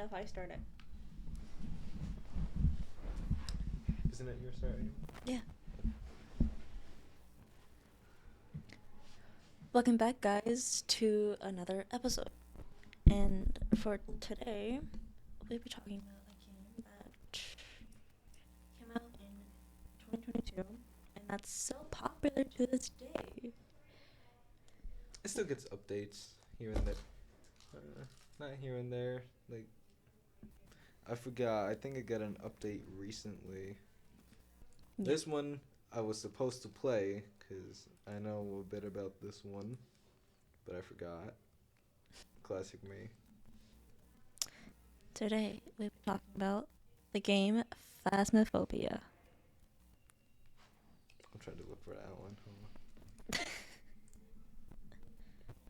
if I start it. Isn't it your start? Yeah. Welcome back, guys, to another episode. And for today, we'll be talking about a game that came out in 2022, and that's still popular to this day. It still gets updates here and there. Not here and there. Like, I forgot. I think I got an update recently. Yeah. This one I was supposed to play because I know a bit about this one, but I forgot. Classic me. Today, we'll be talking about the game Phasmophobia. I'm trying to look for that one. Hold on.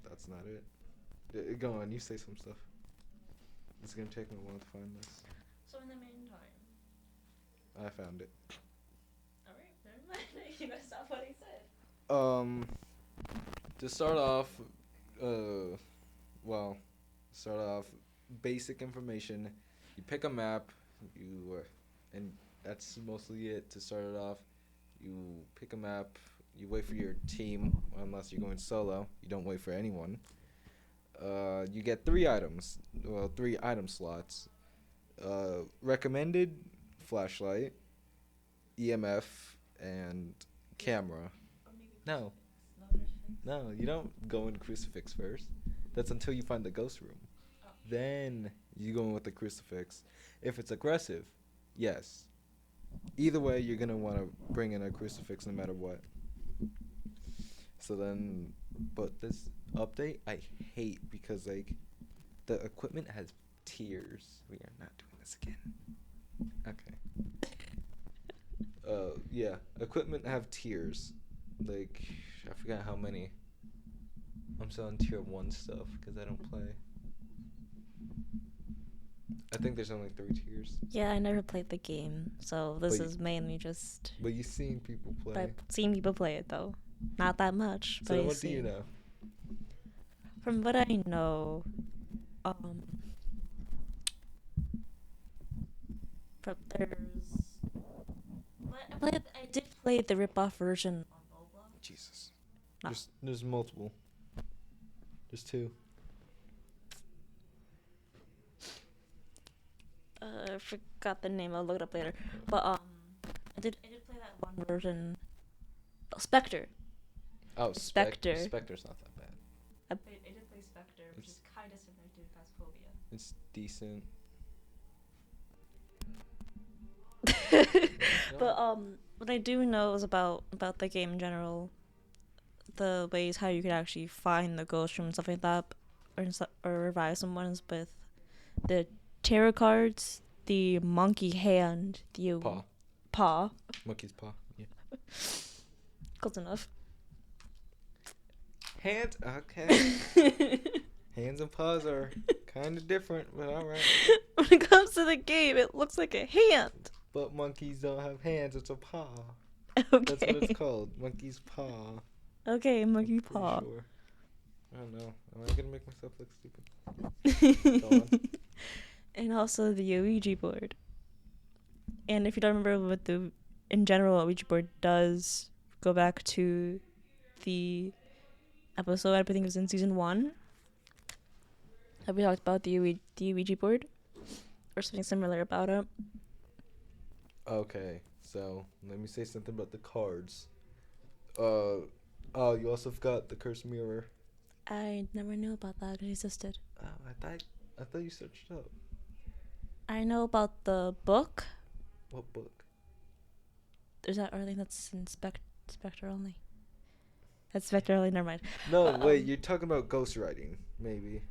That's not it. Go on, you say some stuff. It's gonna take me a while to find this. So in the meantime, I found it. alright, never mind. You messed up what he said. To start off, start off basic information. You pick a map, and that's mostly it. To start it off, you pick a map. You wait for your team, unless you're going solo. You don't wait for anyone. You get 3 items. Well, 3 item slots. Recommended flashlight, EMF, and camera. No, you don't go in crucifix first. That's until you find the ghost room. Then you go in with the crucifix. If it's aggressive, yes. Either way, you're gonna want to bring in a crucifix no matter what. So then, but this update I hate because like the equipment has tiers. We are not doing this again. Okay. Yeah, equipment have tiers. Like, I forgot how many. I'm still on tier 1 stuff because I don't play. I think there's only 3 tiers. Yeah, I never played the game, so this But is mainly just But you've seen people play. by seeing people play it, though. Not that much, So but what do you know? From what I know, from I did play the rip-off version on Roblox. Jesus. No. There's multiple. There's 2. I forgot the name. I'll look it up later. But I did play that one version. Oh, Spectre. Oh, Spectre. Spectre's not that bad. I did play Spectre, which is kind of similar to Phasmophobia. It's decent. But what I do know is about the game in general, the ways how you could actually find the ghost room and stuff like that, or revive someone is with the tarot cards, the monkey hand, the paw. Monkey's paw. Yeah. Close enough. Hands. Okay. Hands and paws are kind of different, but all right. When it comes to the game, it looks like a hand. But monkeys don't have hands. It's a paw. Okay. That's what it's called. Monkey's paw. Okay, monkey I'm paw. pretty sure. I don't know. Am I gonna make myself look stupid? Go on. And also the Ouija board. And if you don't remember what in general what Ouija board does, go back to the episode, I think it was in season 1. Have we talked about the Ouija board? Or something similar about it? Okay, so let me say something about the cards. You also forgot the cursed mirror. I never knew about that. It existed. Oh, I thought you searched it up. I know about the book. What book? There's that, or I think that's in Spectre only. That's Spectre only. Never mind. No, wait. You're talking about ghostwriting, maybe.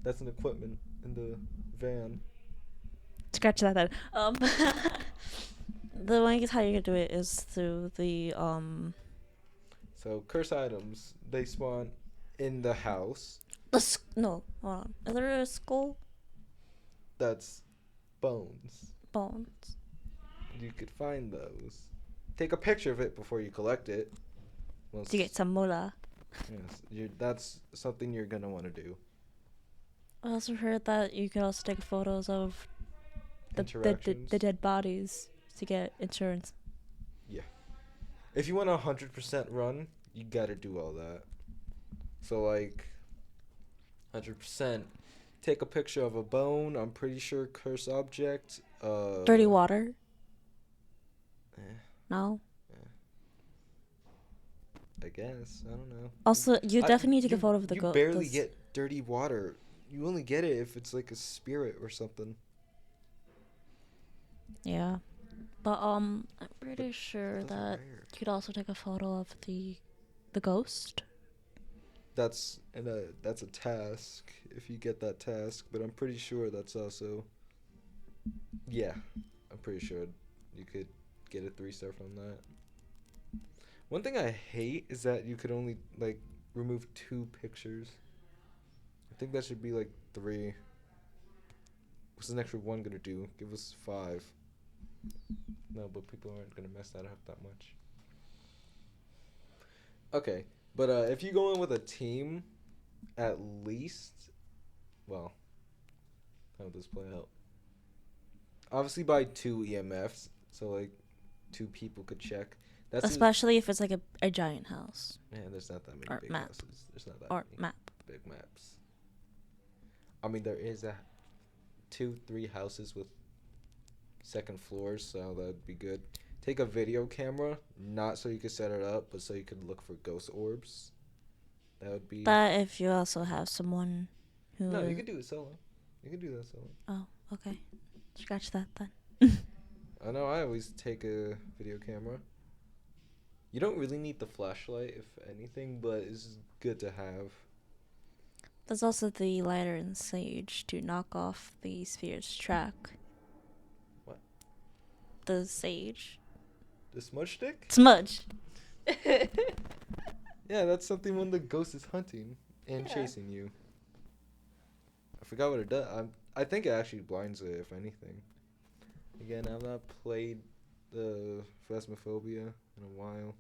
That's an equipment in the van. Scratch that then. The way is how you can do it is through the So curse items, they spawn in the house. No, hold on. Is there a skull? That's bones. Bones. You could find those. Take a picture of it before you collect it. Well, To get some moolah. yes, that's something you're gonna want to do. I also heard that you can also take photos of the Interactions. dead bodies to get insurance. Yeah. If you want a 100% run, you gotta do all that. So like 100%. Take a picture of a bone. I'm pretty sure curse object. Dirty water? Eh, No. eh, I guess I don't know. Also, you definitely need to take a photo of the You barely ghost. get dirty water. You only get it if it's like a spirit or something. Yeah. But I'm But pretty sure those are that rare. you could also take a photo of the ghost. That's a task if you get that task. But I'm pretty sure that's also yeah. I'm pretty sure you could get a 3-star from that. One thing I hate is that you could only like remove 2 pictures. I think that should be like 3. What's the extra 1 gonna do? Give us 5. No, but people aren't gonna mess that up that much. Okay, but if you go in with a team, at least, well, how would this play out? Obviously, by 2 EMFs, so like 2 people could check. Especially if it's like a giant house. Man, there's not that many Or big map. houses. There's not that Or many map. big maps. I mean, there is a 2-3 houses with second floors, so that'd be good. Take a video camera, not so you could set it up, but so you could look for ghost orbs. That would be. But if you also have someone who. No, you could do it solo. You could do that solo. Oh, okay. Scratch that then. I know. I always take a video camera. You don't really need the flashlight, if anything, but it's good to have. There's also the lighter and sage to knock off the sphere's track. What? The sage. The smudge stick? Smudge. Yeah, that's something when the ghost is hunting and chasing you. I forgot what it does. I think it actually blinds it, if anything. Again, I've not played the Phasmophobia in a while.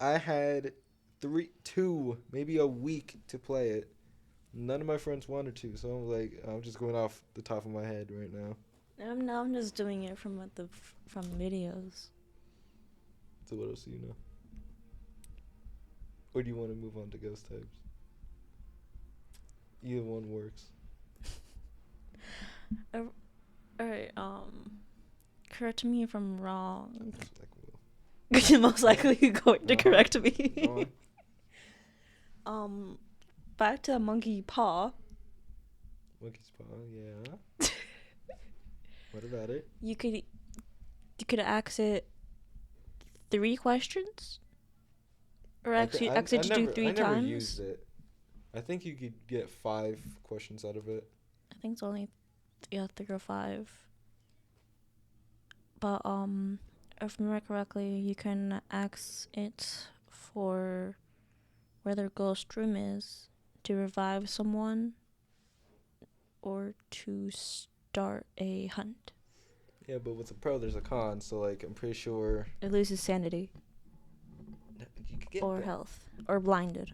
I had 2, maybe a week to play it. None of my friends wanted to, so I'm just going off the top of my head right now. I'm just doing it from from videos. So what else do you know? Or do you want to move on to ghost types? Either one works. Alright, correct me if I'm wrong. Like, You're most likely going to correct me. Go on. Back to monkey paw. Monkey's paw, yeah. What about it? You could ask it 3 questions, or actually do 3 I times. never used it. I think you could get 5 questions out of it. I think it's only 3 or 5. But if I remember correctly, you can ask it for where their ghost room is, to revive someone, or to start a hunt. Yeah, but with a pro, there's a con. So like, I'm pretty sure It loses sanity you could get or health or blinded.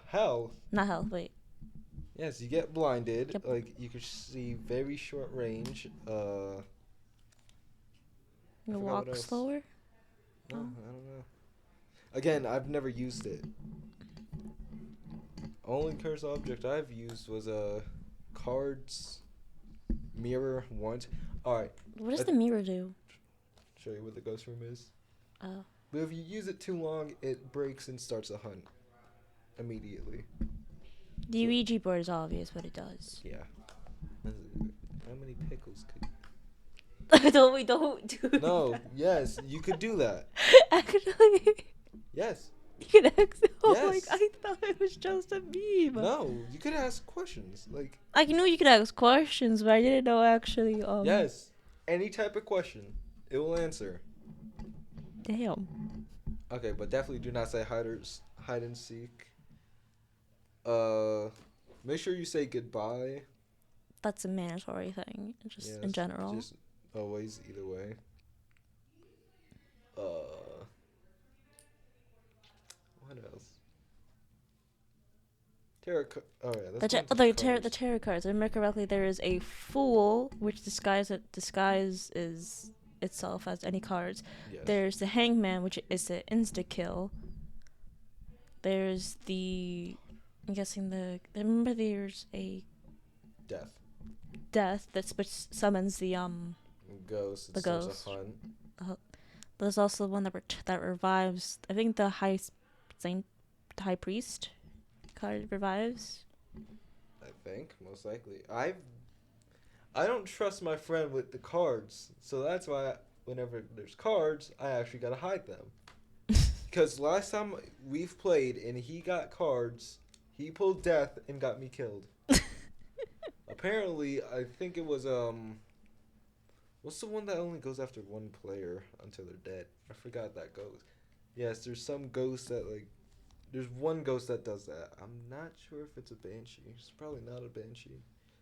health. Not health. Wait. Yes, you get blinded. Yep. Like you could see very short range. You forgot walk what else. slower. No, I don't know. Again, I've never used it. Only curse object I've used was cards, mirror once. All right. What does the mirror do? Show you where the ghost room is. Oh. But if you use it too long, it breaks and starts a hunt immediately. The Ouija board is obvious what it does. Yeah. How many pickles could? We don't do No. that. Yes, you could do that. Actually, Yes. you could ask. Oh my! Yes. I thought it was just a meme. No, you could ask questions like. I knew you could ask questions, but I didn't know actually. Yes. Any type of question, it will answer. Damn. Okay, but definitely do not say hide and seek. Make sure you say goodbye. That's a mandatory thing, just Yes, in general. Just always, either way. What else? Oh yeah, The that's one of the tarot cards. If I remember correctly, there is a fool which disguises itself as any cards. Yes. There's the hangman, which is the insta kill. There's the, I'm guessing I remember there's a Death. death which summons the Ghost. It the starts ghost. a hunt. There's also one that revives. I think the high priest card revives. I think most likely. I don't trust my friend with the cards, so that's why whenever there's cards, I actually gotta hide them. Because last time we've played and he got cards, he pulled death and got me killed. Apparently, I think it was what's the one that only goes after one player until they're dead? I forgot that ghost. Yes, there's some ghost that like. There's one ghost that does that. I'm not sure if it's a banshee. It's probably not a banshee.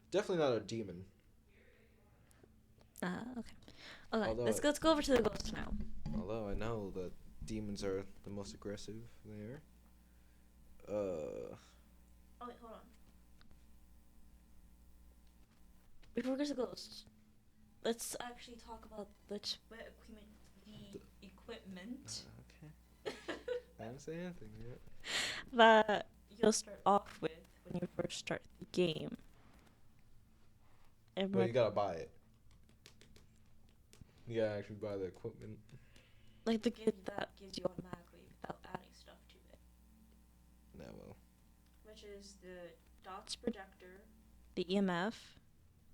Definitely not a demon. Okay. Okay. Although Let's go over to the ghosts now. Although I know that demons are the most aggressive there. Oh wait, hold on. Before we go to ghosts, let's actually talk about the equipment. Okay. I haven't said anything yet. That you'll start off with when you first start the game. But you gotta buy it. You gotta actually buy the equipment. Like the kit that gives you automatically without adding stuff to it. No, well. Which is the dots projector, the EMF,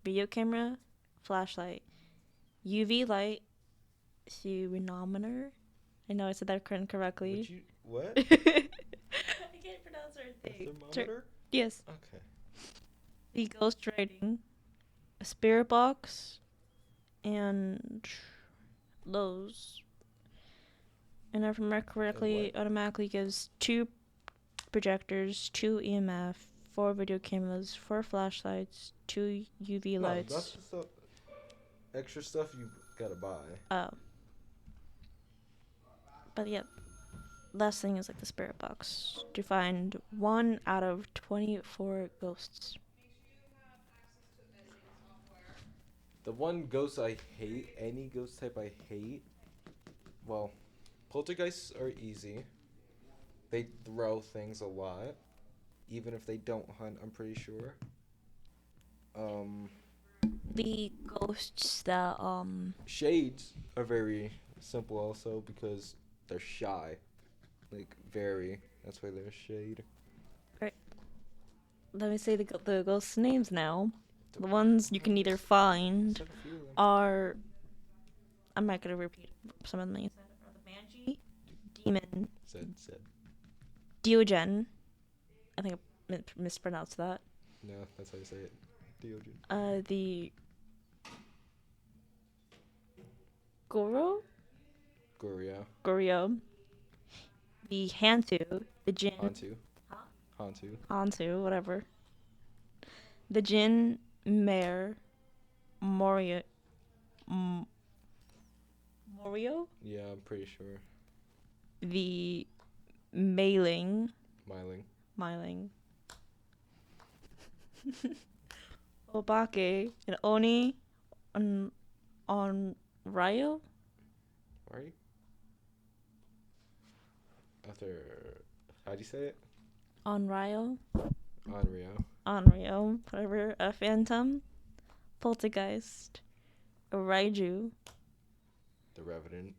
video camera, flashlight, UV light, thermometer. I know I said that correctly. What? I can't pronounce A anything. thermometer? Yes. Okay. The ghost writing, a spirit box, and those. And if I remember correctly, automatically gives 2 projectors, 2 EMF, 4 video cameras, 4 flashlights, 2 UV lights. No, that's just the extra stuff you gotta buy. Oh. But yeah, last thing is like the spirit box to find 1 out of 24 ghosts. The one ghost I hate, any ghost type I hate, well, poltergeists are easy. They throw things a lot, even if they don't hunt, I'm pretty sure. The ghosts that Shades are very simple also because they're shy. Like, very. That's why they're shade. Right. Let me say the ghosts' names now. The ones you can either find are, I'm not gonna repeat some of the names. Are the Banshee, Demon, Said. Diogen. I think I mispronounced that. No, that's how you say it. Diogen. The Goro? Goryeo. The Hantu. The Jin. Hantu, whatever. The Jin, Mare, Morio. Morio? Yeah, I'm pretty sure. The Mailing. Myling. Obake and Oni on Ryo? Right? After, how'd you say it? On Ryo? Onryo. Whatever. A Phantom. Poltergeist. A Raiju. The Revenant.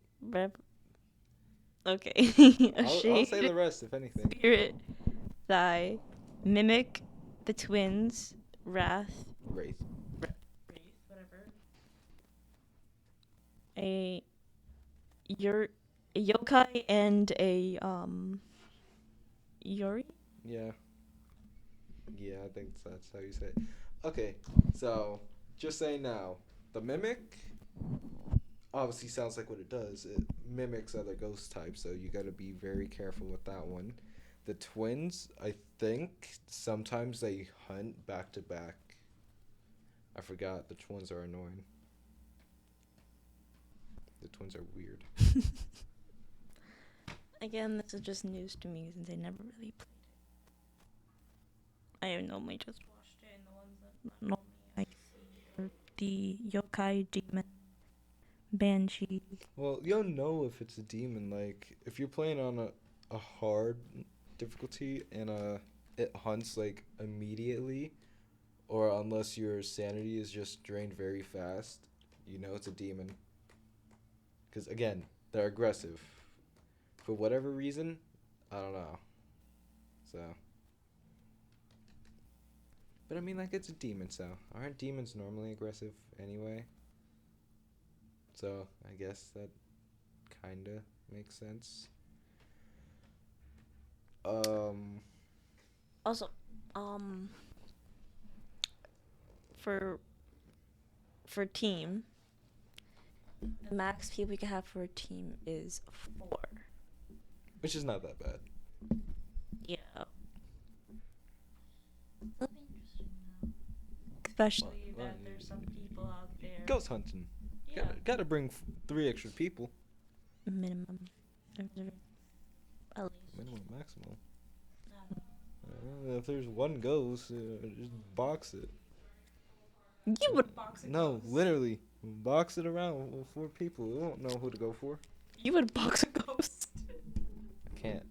Okay. I'll say the rest, if anything. Spirit. Thy. Mimic. The Twins. Wraith. Wraith. Whatever. A yokai and a Yuri? Yeah, I think that's how you say it. Okay, so just saying now, the Mimic obviously sounds like what it does. It mimics other ghost types, so you gotta be very careful with that one. The Twins, I think sometimes they hunt back to back. I forgot, the twins are annoying. The twins are weird. Again, this is just news to me since I never really played I normally just watched it, and the ones that normally I see are the yokai, demon, banshee. Well, you'll know if it's a demon. Like, if you're playing on a hard difficulty and it hunts like immediately, or unless your sanity is just drained very fast, you know it's a demon. Because again, they're aggressive. For whatever reason, I don't know. So, but I mean, like it's a demon, so aren't demons normally aggressive anyway? So I guess that kinda makes sense. Um, Also, um, for team, the max people you can have for a team is 4. which is not that bad. Yeah. That'll be interesting now. Especially Well, that there's some people out there. ghost hunting. Yeah. Gotta bring 3 extra people. Minimum. At least. Minimum, maximum. I don't know. If there's one ghost, just box it. You would box a No, ghost. literally, box it around with 4 people. We won't know who to go for. You would box a ghost. I can't.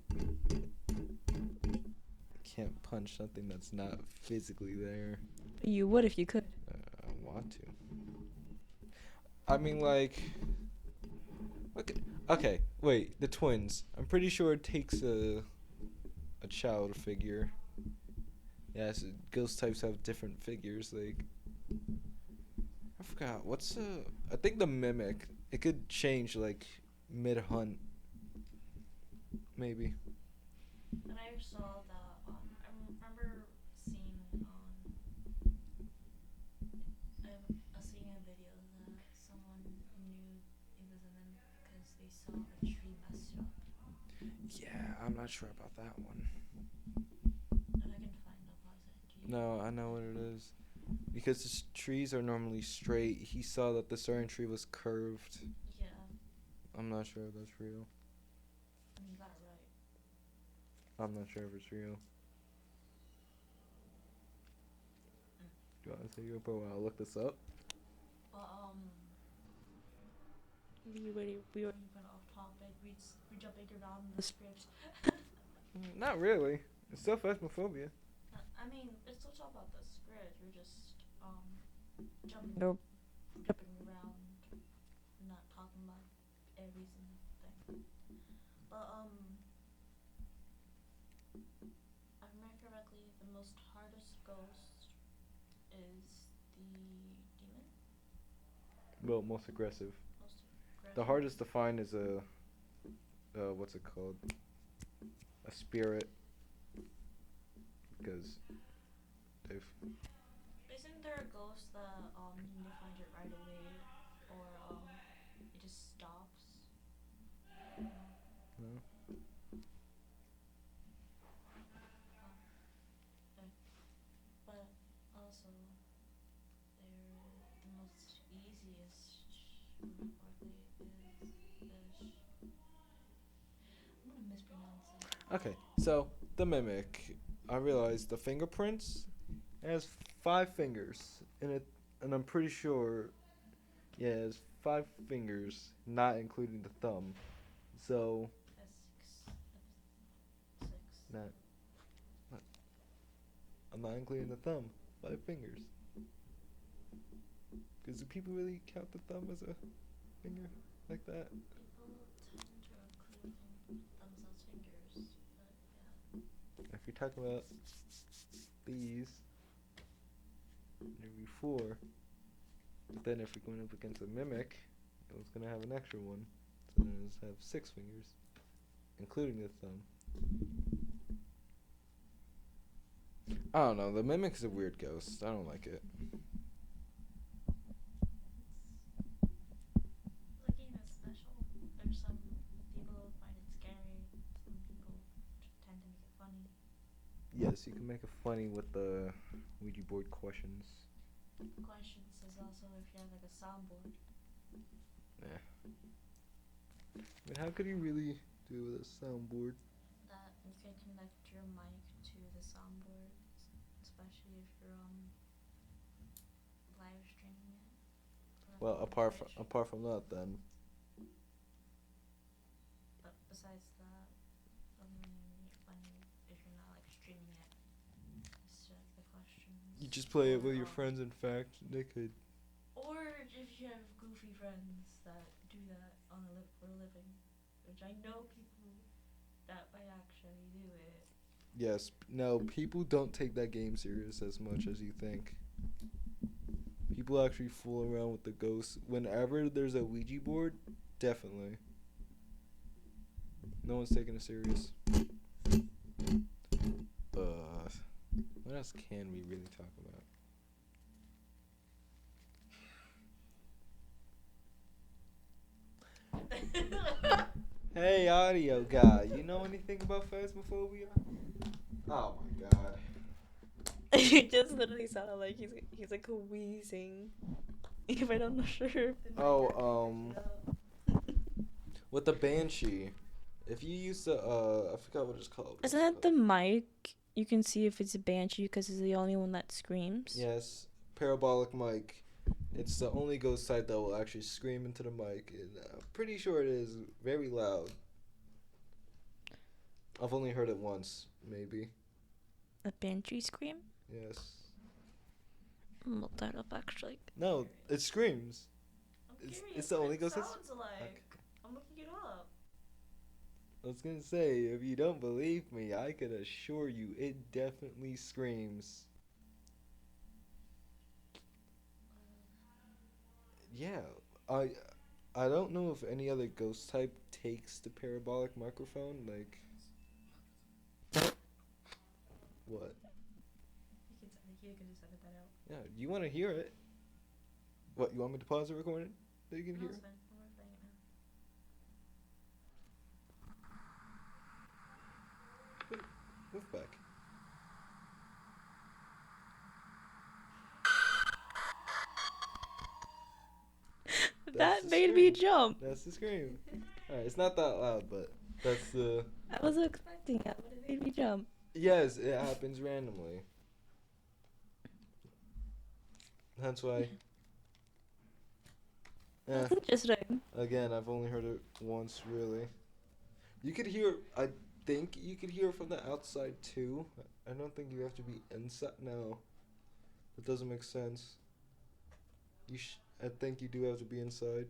Can't punch something that's not physically there. You would if you could. I want to. I mean, like. Okay, wait. The twins. I'm pretty sure it takes a child figure. Yes, ghost types have different figures. Like, I forgot what's I think the mimic. It could change like mid hunt. Maybe. And I saw the I remember seeing seeing a video that someone knew it was a mimic because they saw a tree messed up. Yeah, I'm not sure about that one. If I can find the positive. No, I know what it is. Because the trees are normally straight. He saw that the certain tree was curved. Yeah. I'm not sure if that's real. I mean, you got it right. I'm not sure if it's real. Do you want to say your bro? I'll look this up. But we already went off topic. We jumping around the script. Not really. It's still Phasmophobia. I mean, it's still talk about the script. We're just jumping around, not talking about every single thing. But I remember correctly, the most hardest ghost is the demon. Well, most aggressive. Most aggressive. The hardest to find is a what's it called? A spirit. Because they've. Isn't there a ghost that you need to find it right away, or it just stops? No. Okay. But also, they're the most easiest partly is I'm gonna mispronounce it. Okay, so the mimic. I realized the fingerprints. It has 5 fingers in it, and I'm pretty sure. Yeah, it has 5 fingers, not including the thumb. So. That's six. Not. I'm not including the thumb. 5 fingers. Because do people really count the thumb as a finger like that? People tend to include thumbs as fingers, but yeah. If you're talking about these, there'd be 4. But then if we're going up against a mimic, it's going to have an extra one. So then it's have 6 fingers, including the thumb. I don't know. The mimic is a weird ghost. I don't like it. The game is special. There's some people who find it scary. Some people tend to make it funny. Yes, you can make it funny with the Ouija board questions. Questions is also if you have like a soundboard. Yeah. I mean, how could you really do with a soundboard? That you can connect your mic to the soundboard, Well, apart from that, then. You just play it with your friends. In fact, they could. Yes. No, people don't take that game serious as much as you think. People actually fool around with the ghosts. Whenever there's a Ouija board, definitely. No one's taking it serious. What else can we really talk about? Hey, audio guy, you know anything about Phasmophobia? Oh my god. It just literally sounded like he's like wheezing. If I don't know sure. Oh, with the Banshee. If you use the, I forgot what it's called. Isn't that the mic? You can see if it's a banshee because it's the only one that screams. Yes, parabolic mic. It's the only ghost type that will actually scream into the mic. And I'm pretty sure it is very loud. I've only heard it once, maybe. A banshee scream? Yes. I'm look that up actually. No, it screams. It's the only ghost that sounds like. I'm looking it up. I was gonna say, if you don't believe me, I could assure you it definitely screams. Yeah, I don't know if any other ghost type takes the parabolic microphone, like. What? You can just edit that out. Yeah, you want to hear it? What, you want me to pause the recording so you can hear it? Wait, move back. That made me jump. That's the scream. Alright, it's not that loud, but that's the... I wasn't expecting it, but it made me jump. Yes, it happens randomly. That's why... That's interesting. Again, I've only heard it once, really. You could hear... I think you could hear it from the outside, too. I don't think you have to be inside. No. That doesn't make sense. I think you do have to be inside.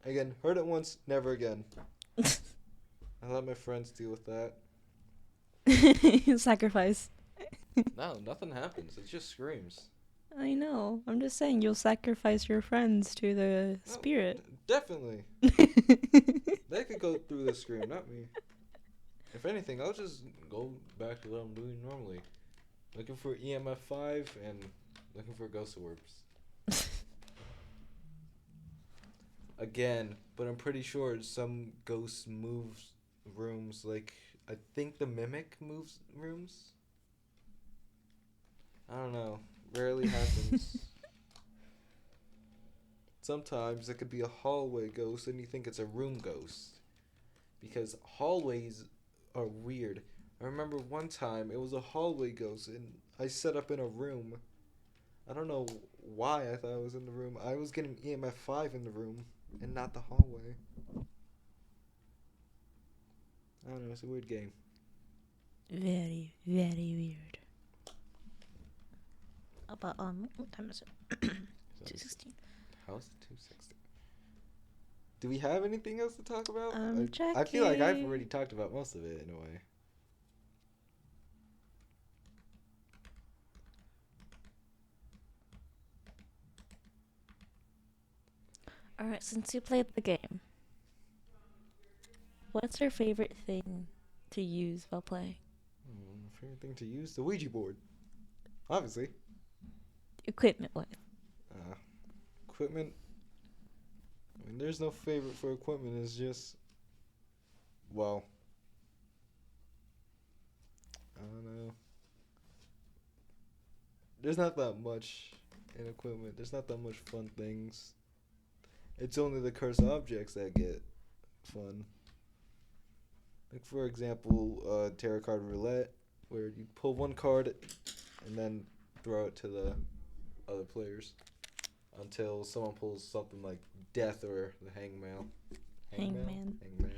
Again, heard it once, never again. I let my friends deal with that. Sacrifice. No, nothing happens. It just screams. I know. I'm just saying you'll sacrifice your friends to the spirit. Definitely. They could go through the scream, not me. If anything, I'll just go back to what I'm doing normally. Looking for EMF 5 and looking for ghost orbs. Again, but I'm pretty sure some ghosts move rooms. Like, I think the mimic moves rooms. I don't know. Rarely happens. Sometimes it could be a hallway ghost and you think it's a room ghost. Because hallways are weird. I remember one time it was a hallway ghost and I set up in a room. I don't know why I thought I was in the room. I was getting EMF 5 in the room and not the hallway. I don't know, it's a weird game. Very, very weird. But what time is it? 2:16. How's it 2:16? Do we have anything else to talk about? Checking. I feel like I've already talked about most of it in a way. Alright, since you played the game, what's your favorite thing to use while playing? Favorite thing to use? The Ouija board. Obviously. Equipment wise. Equipment. I mean, there's no favorite for equipment. It's just, well, I don't know. There's not that much in equipment. There's not that much fun things. It's only the cursed objects that get fun. Like, for example, tarot card roulette. where you pull one card and then throw it to the other players until someone pulls something like death or the hangman.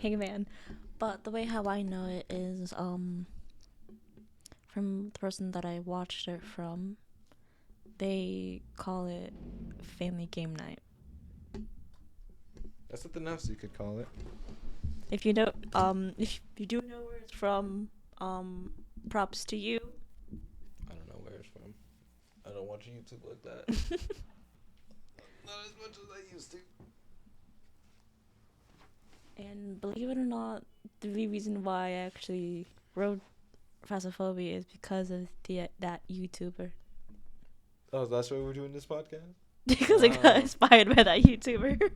Hangman. But the way how I know it is from the person that I watched it from, they call it family game night. That's something else you could call it. If you do know where it's from, props to you. I don't know where it's from. I don't watch YouTube like that. Not as much as I used to. And believe it or not, the real reason why I actually wrote Phasmophobia is because of that YouTuber. Oh, that's why we're doing this podcast? Because I got inspired by that YouTuber.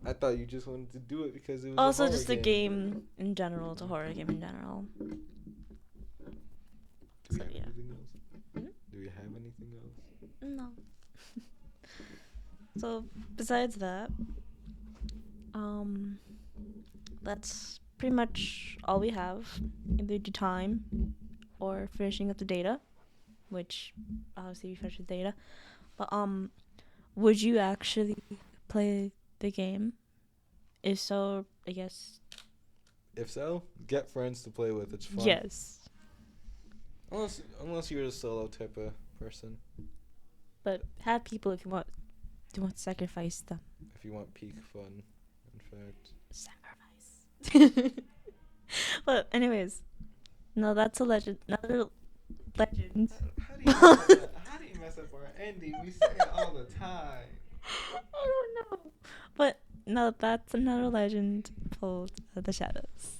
I thought you just wanted to do it because it was also just a game in general. It's a horror game in general. Do we have anything else? Hmm? Do we have anything else? No. So besides that, that's pretty much all we have. Either the time or finishing up the data, which obviously we finished the data. But would you actually play the game? If so, I guess. If so, get friends to play with. It's fun. Yes. Unless you're a solo type of person. But have people if you want to sacrifice them. If you want peak fun, in fact. Sacrifice. But anyways, no, that's a legend. Another legend. How do you mess up our ending? We say it all the time. I don't know. But no, that's another legend pulled out of the shadows.